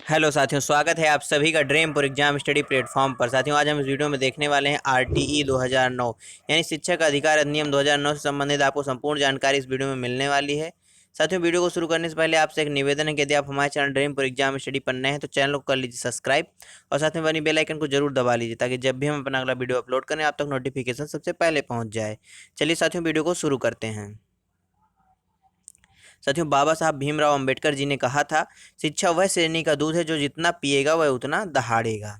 Hello साथियों, स्वागत है आप सभी का ड्रीमपुर एग्जाम स्टडी प्लेटफॉर्म पर। साथियों, आज हम इस वीडियो में देखने वाले हैं आरटीई 2009 यानी शिक्षक अधिकार अधिनियम 2009 से संबंधित आपको संपूर्ण जानकारी इस वीडियो में मिलने वाली है। साथियों, वीडियो को शुरू करने से पहले आपसे एक निवेदन है कि यदि आप हमारे चैनल ड्रीमपुर एग्जाम स्टडी पर नए हैं तो चैनल को कर लीजिए सब्सक्राइब और साथ में बनी बेल आइकन को जरूर दबा लीजिए ताकि जब भी हम अपना अगला वीडियो अपलोड करें आप तक नोटिफिकेशन सबसे पहले पहुँच जाए। चलिए साथियों, वीडियो को शुरू करते हैं। साथियों, बाबा साहब भीमराव अंबेडकर जी ने कहा था, शिक्षा वह श्रेणी का दूध है जो जितना पिएगा वह उतना दहाड़ेगा।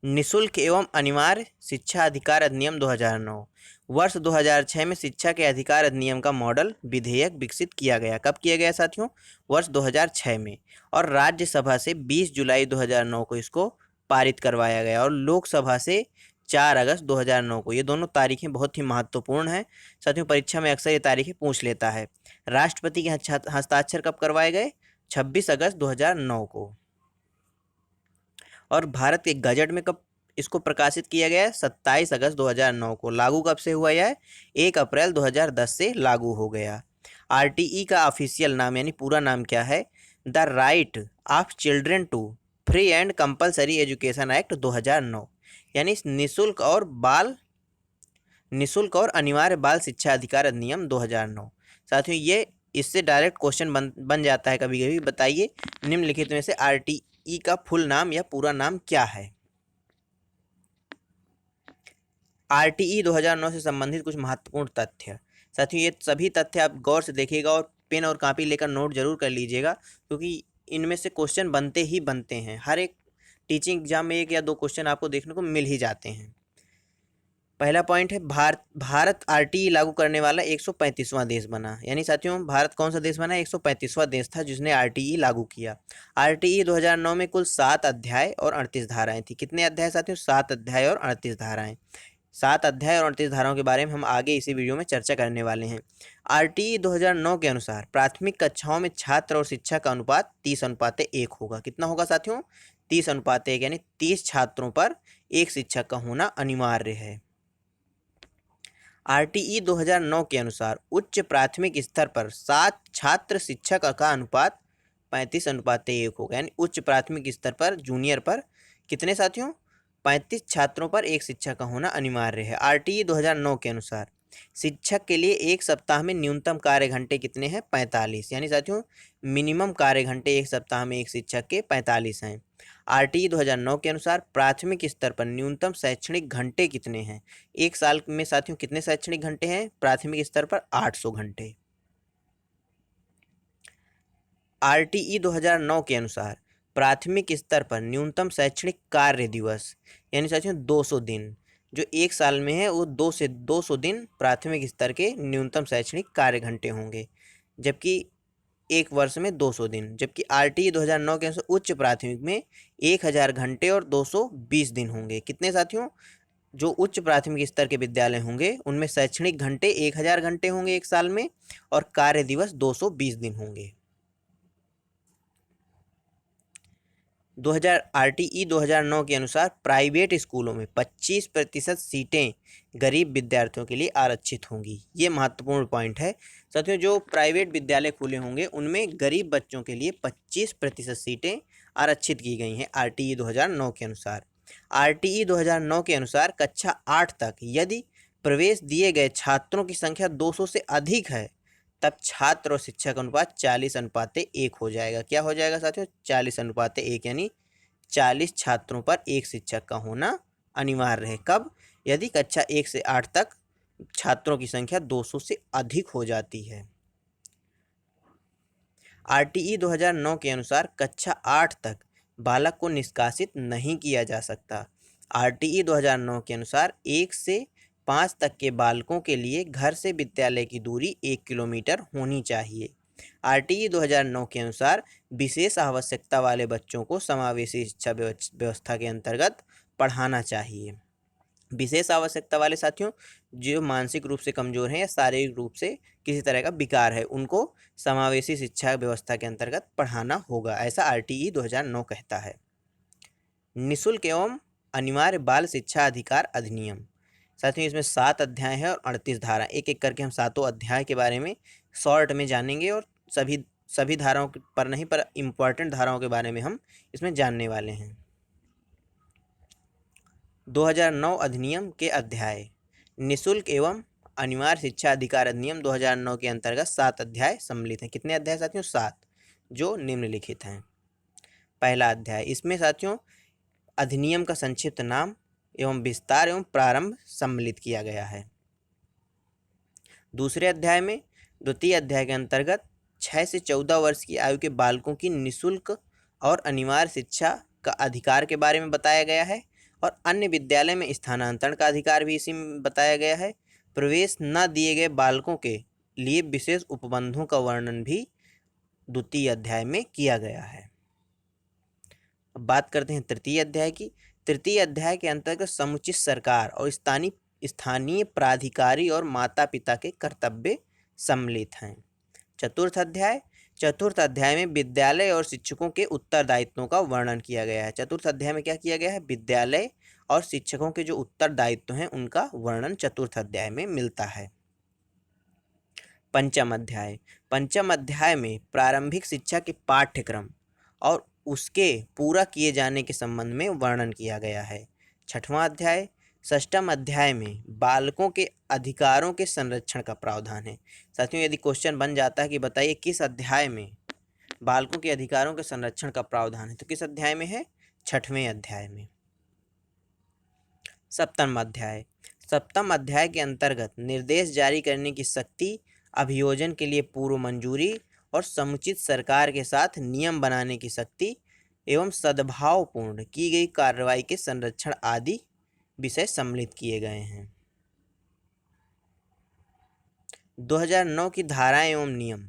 निशुल्क एवं अनिवार्य शिक्षा अधिकार अधिनियम 2009 वर्ष 2006 में शिक्षा के अधिकार अधिनियम का मॉडल विधेयक विकसित किया गया। कब किया गया साथियों? वर्ष 2006 में। और राज्यसभा से 20 जुलाई 2009 को इसको पारित करवाया गया और लोकसभा से 4 अगस्त 2009 को। ये दोनों तारीखें बहुत ही महत्वपूर्ण हैं। साथियों, परीक्षा में अक्सर ये तारीखें पूछ लेता है। राष्ट्रपति के हस्ताक्षर कब करवाए गए? 26 अगस्त 2009 को। और भारत के गजट में कब इसको प्रकाशित किया गया है? 27 अगस्त 2009 को। लागू कब से हुआ यह? 1 अप्रैल 2010 से लागू हो गया। आरटीई का ऑफिशियल नाम यानी पूरा नाम क्या है? The right of children to free and compulsory education act 2009 यानी निशुल्क और अनिवार्य बाल शिक्षा अधिकार अधिनियम 2009। साथियों, ये इससे डायरेक्ट क्वेश्चन बन जाता है कभी कभी। बताइए, निम्नलिखित में से आरटीई का फुल नाम या पूरा नाम क्या है? आरटीई 2009 से संबंधित कुछ महत्वपूर्ण तथ्य। साथियों, ये सभी तथ्य आप गौर से देखिएगा और पेन और कॉपी लेकर नोट जरूर कर लीजिएगा, क्योंकि इनमें से क्वेश्चन बनते ही बनते हैं। हर एक टीचिंग एग्जाम में 1 या 2 क्वेश्चन आपको देखने को मिल ही जाते हैं। पहला पॉइंट है, भारत आरटीई लागू करने वाला 135वां देश बना। यानी साथियों, भारत कौन सा देश बना? 135वां देश था जिसने आरटीई लागू किया। आरटीई 2009 में कुल 7 अध्याय और 38 धाराएं थी। कितने अध्याय साथियों? 7 अध्याय और 38 धाराएं। 7 अध्याय और 38 धाराओं के बारे में हम आगे इसी वीडियो में चर्चा करने वाले हैं। आरटीई 2009 के अनुसार प्राथमिक कक्षाओं में छात्र और शिक्षक का अनुपात 30:1 होगा। कितना होगा साथियों? 30:1 यानी 30 छात्रों पर 1 शिक्षक का होना अनिवार्य है। आरटीई 2009 के अनुसार उच्च प्राथमिक स्तर पर 7 छात्र शिक्षक का अनुपात 35:1 होगा। यानी उच्च प्राथमिक स्तर पर जूनियर पर कितने साथियों? 35 छात्रों पर 1 शिक्षक का होना अनिवार्य है। आरटीई 2009 के अनुसार शिक्षक के लिए एक सप्ताह में न्यूनतम कार्य घंटे कितने हैं? 45। यानी साथियों, मिनिमम कार्य घंटे एक सप्ताह में एक शिक्षक के 45 हैं। आरटीई 2009 के अनुसार प्राथमिक स्तर पर न्यूनतम शैक्षणिक घंटे कितने हैं? एक साल में साथियों कितने शैक्षणिक घंटे हैं? प्राथमिक स्तर पर 800 घंटे। आरटीई 2009 के अनुसार प्राथमिक स्तर पर न्यूनतम शैक्षणिक कार्य दिवस यानी साथियों 200 दिन, जो एक साल में है वो 200 दिन प्राथमिक स्तर के न्यूनतम शैक्षणिक कार्य घंटे होंगे, जबकि एक वर्ष में 200 दिन। जबकि आरटीई 2009 के अनुसार उच्च प्राथमिक में 1000 घंटे और 220 दिन होंगे। कितने साथियों? जो उच्च प्राथमिक स्तर के विद्यालय होंगे उनमें शैक्षणिक घंटे 1000 घंटे होंगे एक साल में और कार्य दिवस 220 दिन होंगे। 2000 आरटीई 2009 के अनुसार प्राइवेट स्कूलों में 25% सीटें गरीब विद्यार्थियों के लिए आरक्षित होंगी। ये महत्वपूर्ण पॉइंट है साथियों। जो प्राइवेट विद्यालय खुले होंगे उनमें गरीब बच्चों के लिए 25% सीटें आरक्षित की गई हैं आरटीई 2009 के अनुसार। आरटीई 2009 के अनुसार कक्षा 8 तक यदि प्रवेश दिए गए छात्रों की संख्या 200 से अधिक है तब छात्र और शिक्षक अनुपात 40:1 हो जाएगा। क्या हो जाएगा साथियों? 40:1 यानी 40 छात्रों पर 1 शिक्षक का होना अनिवार्य है। कब? यदि कक्षा 1 से 8 तक छात्रों की संख्या 200 से अधिक हो जाती है। आरटीई 2009 के अनुसार कक्षा 8 तक बालक को निष्कासित नहीं किया जा सकता। आरटीई 2009 के अनुसार 1 से 5 तक के बालकों के लिए घर से विद्यालय की दूरी 1 किलोमीटर होनी चाहिए। आरटीई 2009 के अनुसार विशेष आवश्यकता वाले बच्चों को समावेशी शिक्षा व्यवस्था के अंतर्गत पढ़ाना चाहिए। विशेष आवश्यकता वाले साथियों, जो मानसिक रूप से कमजोर हैं या शारीरिक रूप से किसी तरह का विकार है, उनको समावेशी शिक्षा व्यवस्था के अंतर्गत पढ़ाना होगा, ऐसा आरटीई 2009 कहता है। निशुल्क एवं अनिवार्य बाल शिक्षा अधिकार अधिनियम। साथियों, इसमें 7 अध्याय है और 38 धारा। एक एक करके हम सातों अध्याय के बारे में शॉर्ट में जानेंगे और सभी सभी धाराओं पर नहीं, पर इम्पॉर्टेंट धाराओं के बारे में हम इसमें जानने वाले हैं। 2009 अधिनियम के अध्याय। निःशुल्क एवं अनिवार्य शिक्षा अधिकार अधिनियम 2009 के अंतर्गत 7 अध्याय सम्मिलित हैं। कितने अध्याय साथियों? 7, जो निम्नलिखित हैं। पहला अध्याय, इसमें साथियों अधिनियम का संक्षिप्त नाम एवं विस्तार एवं प्रारंभ सम्मिलित किया गया है। दूसरे अध्याय में द्वितीय अध्याय के अंतर्गत 6 से 14 वर्ष की आयु के बालकों की निःशुल्क और अनिवार्य शिक्षा का अधिकार के बारे में बताया गया है और अन्य विद्यालय में स्थानांतरण का अधिकार भी इसी में बताया गया है। प्रवेश न दिए गए बालकों के लिए विशेष उपबंधों का वर्णन भी द्वितीय अध्याय में किया गया है। अब बात करते हैं तृतीय अध्याय की। तृतीय अध्याय के अंतर्गत समुचित सरकार और स्थानीय प्राधिकारी और माता पिता के कर्तव्य सम्मिलित हैं। चतुर्थ अध्याय में विद्यालय और शिक्षकों के उत्तरदायित्वों का वर्णन किया गया है। चतुर्थ अध्याय में क्या किया गया है? विद्यालय और शिक्षकों के जो उत्तरदायित्व हैं उनका वर्णन चतुर्थ अध्याय में मिलता है। पंचम अध्याय में प्रारंभिक शिक्षा के पाठ्यक्रम और उसके पूरा किए जाने के संबंध में वर्णन किया गया है। षष्ठम अध्याय में बालकों के अधिकारों के संरक्षण का प्रावधान है। साथियों, यदि क्वेश्चन बन जाता है कि बताइए किस अध्याय में बालकों के अधिकारों के संरक्षण का प्रावधान है, तो किस अध्याय में है? 6वें अध्याय में। सप्तम अध्याय के अंतर्गत निर्देश जारी करने की शक्ति, अभियोजन के लिए पूर्व मंजूरी और समुचित सरकार के साथ नियम बनाने की शक्ति एवं सद्भावपूर्ण की गई कार्रवाई के संरक्षण आदि विषय सम्मिलित किए गए हैं। 2009 की धाराएं एवं नियम।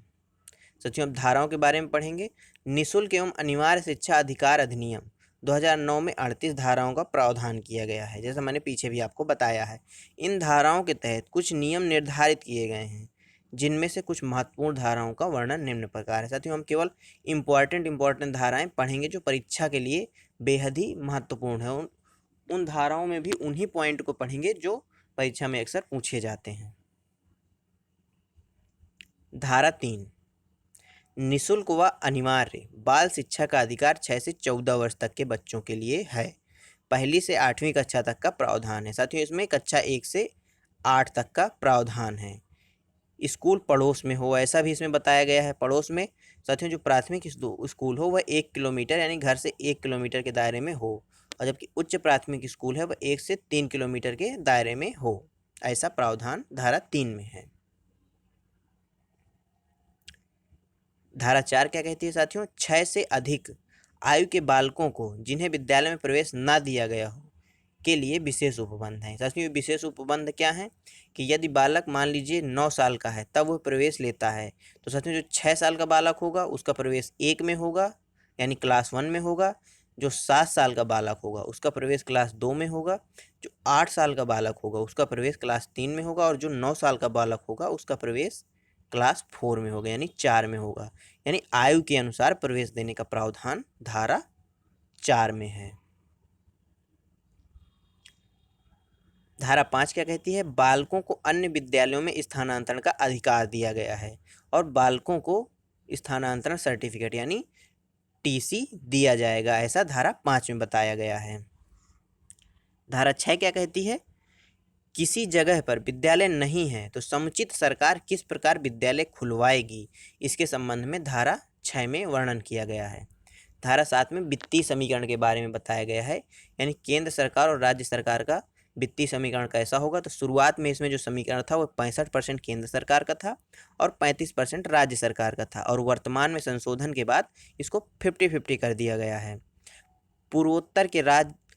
साथियों, अब धाराओं के बारे में पढ़ेंगे। निःशुल्क एवं अनिवार्य शिक्षा अधिकार अधिनियम 2009 में 38 धाराओं का प्रावधान किया गया है, जैसा मैंने पीछे भी आपको बताया है। इन धाराओं के तहत कुछ नियम निर्धारित किए गए हैं, जिनमें से कुछ महत्वपूर्ण धाराओं का वर्णन निम्न प्रकार है। साथियों, हम केवल इम्पॉर्टेंट धाराएं पढ़ेंगे जो परीक्षा के लिए बेहद ही महत्वपूर्ण है। उन धाराओं में भी उन्हीं पॉइंट को पढ़ेंगे जो परीक्षा में अक्सर पूछे जाते हैं। धारा 3, निःशुल्क व अनिवार्य बाल शिक्षा का अधिकार 6 से 14 वर्ष तक के बच्चों के लिए है। पहली से 8वीं कक्षा तक का प्रावधान है। साथियों, इसमें कक्षा 1 से 8 तक का प्रावधान है। स्कूल पड़ोस में हो, ऐसा भी इसमें बताया गया है। पड़ोस में साथियों जो प्राथमिक स्कूल हो वह 1 किलोमीटर यानी घर से 1 किलोमीटर के दायरे में हो, और जबकि उच्च प्राथमिक स्कूल है वह 1 से 3 किलोमीटर के दायरे में हो। ऐसा प्रावधान धारा 3 में है। धारा 4 क्या कहती है साथियों? 6 से अधिक आयु के बालकों को जिन्हें विद्यालय में प्रवेश न दिया गया हो के लिए विशेष उपबंध है। साथियों, विशेष उपबंध क्या है कि यदि बालक मान लीजिए 9 साल का है तब वह प्रवेश लेता है, तो साथियों जो 6 साल का बालक होगा उसका प्रवेश 1 में होगा यानी क्लास 1 में होगा। जो 7 साल का बालक होगा उसका प्रवेश क्लास 2 में होगा। जो 8 साल का बालक होगा उसका प्रवेश क्लास 3 में होगा, और जो 9 साल का बालक होगा उसका प्रवेश क्लास 4 में होगा यानी 4 में होगा। यानी आयु के अनुसार प्रवेश देने का प्रावधान धारा 4 में है। धारा 5 क्या कहती है? बालकों को अन्य विद्यालयों में स्थानांतरण का अधिकार दिया गया है और बालकों को स्थानांतरण सर्टिफिकेट यानी टीसी दिया जाएगा, ऐसा धारा 5 में बताया गया है। धारा 6 क्या कहती है? किसी जगह पर विद्यालय नहीं है तो समुचित सरकार किस प्रकार विद्यालय खुलवाएगी, इसके संबंध में धारा 6 में वर्णन किया गया है। धारा 7 में वित्तीय समीकरण के बारे में बताया गया है, यानी केंद्र सरकार और राज्य सरकार का वित्तीय समीकरण कैसा होगा। तो शुरुआत में इसमें जो समीकरण था वो 65% केंद्र सरकार का था और 35% राज्य सरकार का था, और वर्तमान में संशोधन के बाद इसको 50-50 कर दिया गया है। पूर्वोत्तर के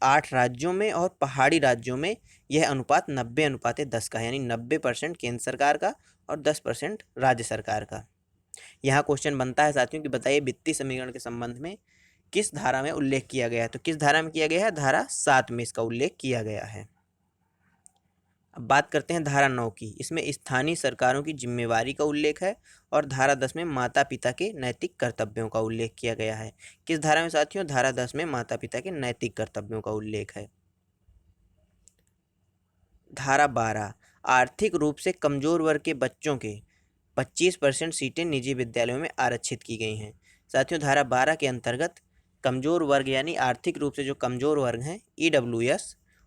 8 राज्यों में और पहाड़ी राज्यों में यह अनुपात 90:10 का है, यानी 90% केंद्र सरकार का और 10% राज्य सरकार का। यहाँ क्वेश्चन बनता है साथियों कि बताइए वित्तीय समीकरण के संबंध में किस धारा में उल्लेख किया गया है। तो किस धारा में किया गया है? धारा 7 में इसका उल्लेख किया गया है। अब बात करते हैं धारा 9 की। इसमें स्थानीय सरकारों की जिम्मेवारी का उल्लेख है, और धारा 10 में माता पिता के नैतिक कर्तव्यों का उल्लेख किया गया है। किस धारा में साथियों? धारा 10 में माता पिता के नैतिक कर्तव्यों का उल्लेख है। धारा 12 आर्थिक रूप से कमजोर वर्ग के बच्चों के 25% सीटें निजी विद्यालयों में आरक्षित की गई हैं। साथियों, धारा 12 के अंतर्गत कमजोर वर्ग यानी आर्थिक रूप से जो कमजोर वर्ग हैं EWS,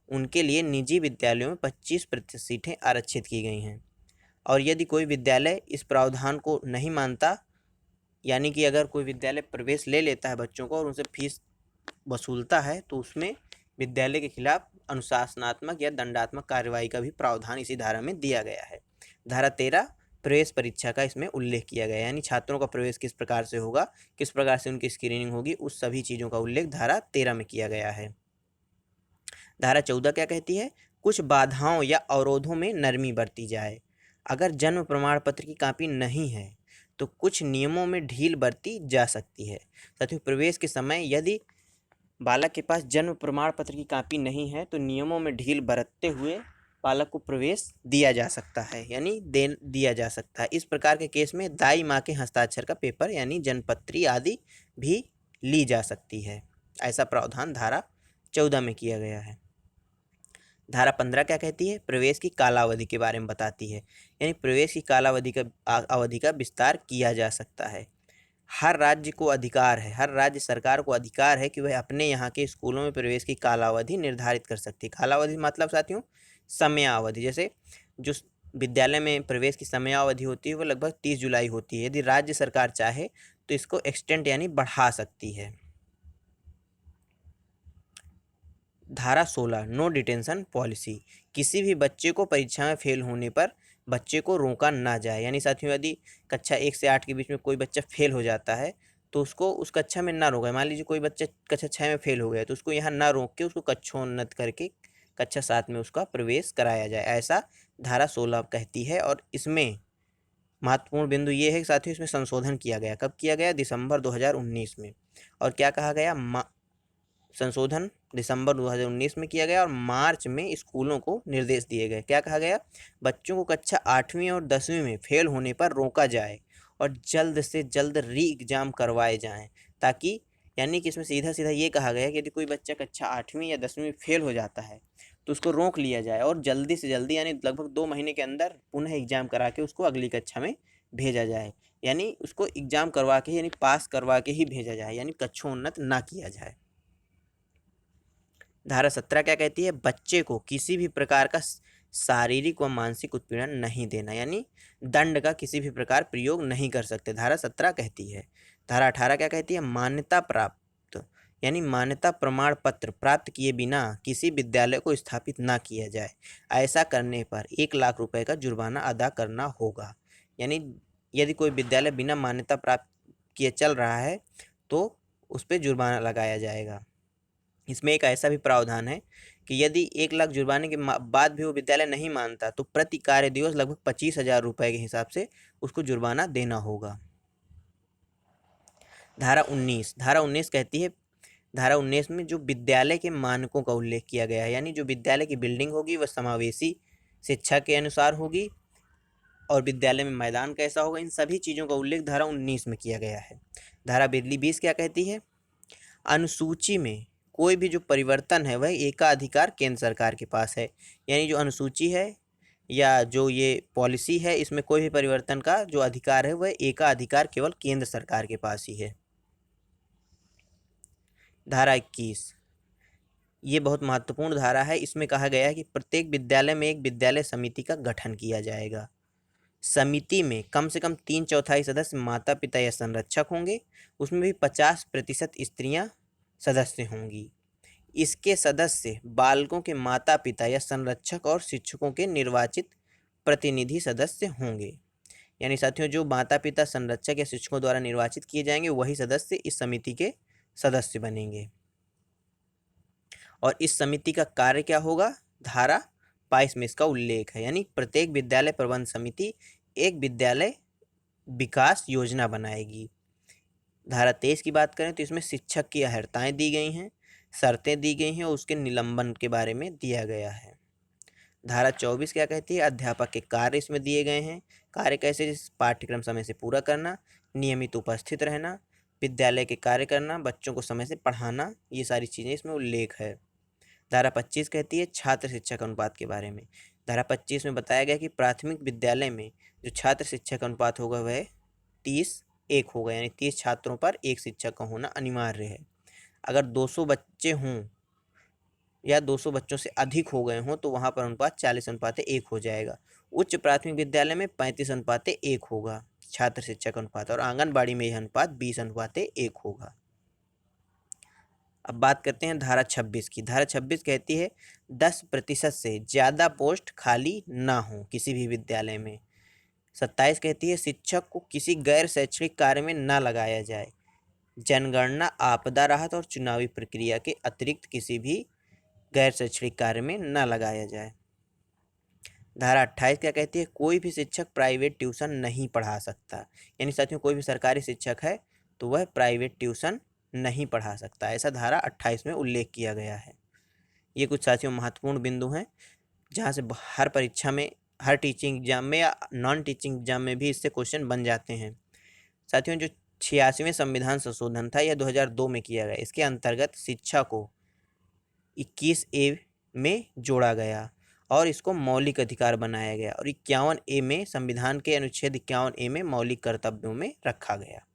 उनके लिए निजी विद्यालयों में 25% सीटें आरक्षित की गई हैं। और यदि कोई विद्यालय इस प्रावधान को नहीं मानता, यानी कि अगर कोई विद्यालय प्रवेश ले लेता है बच्चों को और उनसे फीस वसूलता है, तो उसमें विद्यालय के खिलाफ अनुशासनात्मक या दंडात्मक कार्रवाई का भी प्रावधान इसी धारा में दिया गया है। धारा 13 प्रवेश परीक्षा का इसमें उल्लेख किया गया है, यानी छात्रों का प्रवेश किस प्रकार से होगा, किस प्रकार से उनकी स्क्रीनिंग होगी, उस सभी चीज़ों का उल्लेख धारा 13 में किया गया है। धारा 14 क्या कहती है? कुछ बाधाओं या अवरोधों में नरमी बरती जाए। अगर जन्म प्रमाण पत्र की कॉपी नहीं है तो कुछ नियमों में ढील बरती जा सकती है। साथियों, प्रवेश के समय यदि बालक के पास जन्म प्रमाण पत्र की कॉपी नहीं है तो नियमों में ढील बरतते हुए बालक को प्रवेश दिया जा सकता है, यानी दिया जा सकता है। इस प्रकार के केस में दाई माँ के हस्ताक्षर का पेपर यानी जन्मपत्री आदि भी ली जा सकती है। ऐसा प्रावधान धारा 14 में किया गया है। धारा 15 क्या कहती है? प्रवेश की कालावधि के बारे में बताती है, यानी प्रवेश की कालावधि का अवधि का विस्तार किया जा सकता है। हर राज्य को अधिकार है, हर राज्य सरकार को अधिकार है कि वह अपने यहाँ के स्कूलों में प्रवेश की कालावधि निर्धारित कर सकती है। कालावधि मतलब साथियों समयावधि। जैसे जो विद्यालय में प्रवेश की समयावधि होती है वो लगभग 30 जुलाई होती है। यदि राज्य सरकार चाहे तो इसको एक्सटेंड यानी बढ़ा सकती है। धारा 16 नो डिटेंशन पॉलिसी। किसी भी बच्चे को परीक्षा में फेल होने पर बच्चे को रोका ना जाए, यानी साथियों यदि कक्षा 1 से 8 के बीच में कोई बच्चा फेल हो जाता है तो उसको उस कक्षा में ना रोका। मान लीजिए कोई बच्चा कक्षा 6 में फेल हो गया तो उसको यहाँ ना रोक के उसको कक्षोन्नत करके कक्षा 7 में उसका प्रवेश कराया जाए, ऐसा धारा 16 कहती है। और इसमें महत्वपूर्ण बिंदु ये है कि साथियों इसमें संशोधन किया गया। कब किया गया? दिसंबर 2019 में। और क्या कहा गया? संशोधन दिसंबर 2019 में किया गया और मार्च में स्कूलों को निर्देश दिए गए। क्या कहा गया? बच्चों को कक्षा 8वीं और 10वीं में फेल होने पर रोका जाए और जल्द से जल्द री एग्ज़ाम करवाए जाएं, ताकि यानी कि इसमें सीधा सीधा ये कहा गया कि यदि कोई बच्चा कक्षा 8वीं या 10वीं में फेल हो जाता है तो उसको रोक लिया जाए और जल्दी से जल्दी यानी लगभग 2 महीने के अंदर पुनः एग्ज़ाम करा के उसको अगली कक्षा में भेजा जाए, यानी उसको एग्ज़ाम करवा के यानी पास करवा के ही भेजा जाए, यानी कक्षोन्नत ना किया जाए। धारा 17 क्या कहती है? बच्चे को किसी भी प्रकार का शारीरिक व मानसिक उत्पीड़न नहीं देना, यानी दंड का किसी भी प्रकार प्रयोग नहीं कर सकते, धारा 17 कहती है। धारा 18 क्या कहती है? मान्यता प्राप्त यानी मान्यता प्रमाण पत्र प्राप्त किए बिना किसी विद्यालय को स्थापित ना किया जाए। ऐसा करने पर 1 लाख रुपए का जुर्माना अदा करना होगा, यानी यदि कोई विद्यालय बिना मान्यता प्राप्त किए चल रहा है तो उस पर जुर्माना लगाया जाएगा। इसमें एक ऐसा भी प्रावधान है कि यदि 1 लाख जुर्माने के बाद भी वो विद्यालय नहीं मानता तो प्रति कार्य दिवस लगभग 25,000 रुपये के हिसाब से उसको जुर्माना देना होगा। धारा 19 कहती है, धारा 19 में जो विद्यालय के मानकों का उल्लेख किया गया है, यानी जो विद्यालय की बिल्डिंग होगी वह समावेशी शिक्षा के अनुसार होगी और विद्यालय में मैदान कैसा होगा, इन सभी चीज़ों का उल्लेख धारा 19 में किया गया है। धारा 20 क्या कहती है? अनुसूची में कोई भी जो परिवर्तन है वह एकाधिकार केंद्र सरकार के पास है, यानी जो अनुसूची है या जो ये पॉलिसी है इसमें कोई भी परिवर्तन का जो अधिकार है वह एकाधिकार केवल केंद्र सरकार के पास ही है। धारा 21 ये बहुत महत्वपूर्ण धारा है। इसमें कहा गया है कि प्रत्येक विद्यालय में एक विद्यालय समिति का गठन किया जाएगा। समिति में कम से कम 3/4 सदस्य माता पिता या संरक्षक होंगे, उसमें भी 50% स्त्रियां सदस्य होंगी। इसके सदस्य बालकों के माता पिता या संरक्षक और शिक्षकों के निर्वाचित प्रतिनिधि सदस्य होंगे, यानी साथियों जो माता पिता संरक्षक या शिक्षकों द्वारा निर्वाचित किए जाएंगे वही सदस्य इस समिति के सदस्य बनेंगे। और इस समिति का कार्य क्या होगा? धारा 22 में इसका उल्लेख है, यानी प्रत्येक विद्यालय प्रबंध समिति एक विद्यालय विकास योजना बनाएगी। धारा 23 की बात करें तो इसमें शिक्षक की अर्हताएं दी गई हैं, शर्तें दी गई हैं और उसके निलंबन के बारे में दिया गया है। धारा 24 क्या कहती है? अध्यापक के कार्य इसमें दिए गए हैं। कार्य कैसे? जैसे पाठ्यक्रम समय से पूरा करना, नियमित उपस्थित रहना, विद्यालय के कार्य करना, बच्चों को समय से पढ़ाना, ये सारी चीज़ें इसमें उल्लेख है। धारा 25 कहती है छात्र शिक्षक अनुपात के बारे में। धारा 25 में बताया गया कि प्राथमिक विद्यालय में जो छात्र शिक्षक अनुपात होगा वह 30:1 होगा, यानी 30 छात्रों पर एक शिक्षक का होना अनिवार्य है। अगर 200 बच्चे हों या 200 बच्चों से अधिक हो गए हों तो वहाँ पर अनुपात 40:1 हो जाएगा। उच्च प्राथमिक विद्यालय में 35:1 होगा छात्र शिक्षक अनुपात, और आंगनबाड़ी में यह अनुपात 20:1 होगा। अब बात करते हैं धारा 26 की। धारा 26 कहती है 10% से ज़्यादा पोस्ट खाली ना हो किसी भी विद्यालय में। 27 कहती है शिक्षक को किसी गैर शैक्षणिक कार्य में ना लगाया जाए। जनगणना, आपदा राहत और चुनावी प्रक्रिया के अतिरिक्त किसी भी गैर शैक्षणिक कार्य में न लगाया जाए। धारा 28 क्या कहती है, कोई भी शिक्षक प्राइवेट ट्यूशन नहीं पढ़ा सकता। यानी साथियों कोई भी सरकारी शिक्षक है तो वह प्राइवेट ट्यूशन नहीं पढ़ा सकता, ऐसा धारा 28 में उल्लेख किया गया है। ये कुछ साथियों महत्वपूर्ण बिंदु हैं जहाँ से हर परीक्षा में, हर टीचिंग एग्जाम में या नॉन टीचिंग एग्जाम में भी इससे क्वेश्चन बन जाते हैं। साथियों जो 86वें संविधान संशोधन था यह 2002 में किया गया। इसके अंतर्गत शिक्षा को 21A में जोड़ा गया और इसको मौलिक अधिकार बनाया गया, और 51A में संविधान के अनुच्छेद 51A में मौलिक कर्तव्यों में रखा गया।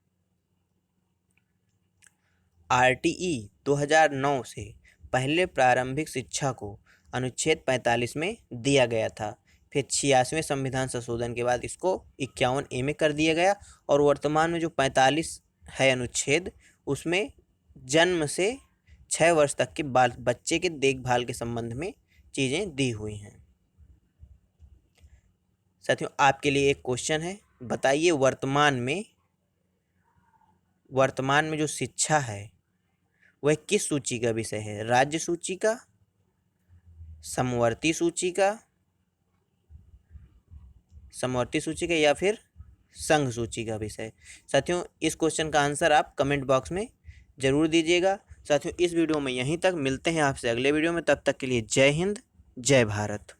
RTE 2009 से पहले प्रारंभिक शिक्षा को अनुच्छेद 45 में दिया गया था, फिर 86वें संविधान संशोधन के बाद इसको 51A में कर दिया गया, और वर्तमान में जो 45 है अनुच्छेद उसमें जन्म से 6 वर्ष तक के बच्चे के देखभाल के संबंध में चीज़ें दी हुई हैं। साथियों आपके लिए एक क्वेश्चन है, बताइए वर्तमान में जो शिक्षा है वह किस सूची का विषय है? राज्य सूची का, समवर्ती सूची का या फिर संघ सूची का विषय? साथियों इस क्वेश्चन का आंसर आप कमेंट बॉक्स में ज़रूर दीजिएगा। साथियों इस वीडियो में यहीं तक, मिलते हैं आपसे अगले वीडियो में, तब तक के लिए जय हिंद, जय भारत।